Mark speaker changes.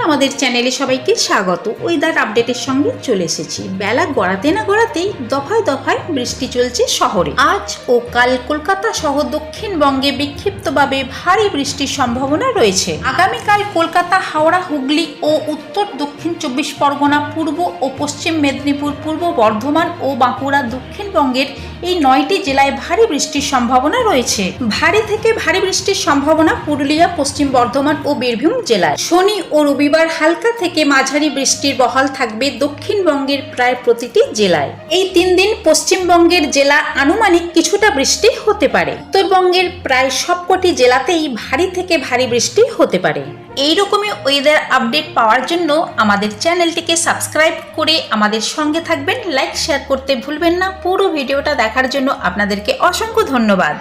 Speaker 1: আমাদের চ্যানেলে সবাইকে স্বাগত। ওয়েদার আপডেটের সঙ্গে চলে এসেছি। বেলা গড়াতে না গড়াতেই দফায় দফায় বৃষ্টি চলছে শহরে। আজ ও কাল কলকাতা সহ দক্ষিণবঙ্গে বিক্ষিপ্তভাবে ভারী বৃষ্টির সম্ভাবনা রয়েছে। আগামীকাল কলকাতা, হাওড়া, হুগলি ও উত্তর দক্ষিণ 24 পরগনা, পূর্ব ও পশ্চিম মেদিনীপুর, পূর্ব বর্ধমান ও বাঁকুড়া দক্ষিণবঙ্গের এই 9টি জেলায় ভারী বৃষ্টির সম্ভাবনা রয়েছে। ভারী থেকে ভারী বৃষ্টির সম্ভাবনা পুরুলিয়া, পশ্চিম বর্ধমান ও বীরভূম জেলায়। শনি ও রবিবার হালকা থেকে মাঝারি বৃষ্টির বহাল থাকবে দক্ষিণবঙ্গের প্রায় প্রতিটি জেলায়। এই 3 দিন পশ্চিমবঙ্গের জেলা আনুমানিক কিছুটা বৃষ্টি হতে পারে। উত্তরবঙ্গের প্রায় সবকটি জেলাতেই ভারী থেকে ভারী বৃষ্টি হতে পারে। এই রকমই ওয়েদার আপডেট পাওয়ার জন্য আমাদের চ্যানেলটিকে সাবস্ক্রাইব করে আমাদের সঙ্গে থাকবেন। লাইক শেয়ার করতে ভুলবেন না। পুরো ভিডিওটা দেখার জন্য আপনাদেরকে অসংখ্য ধন্যবাদ।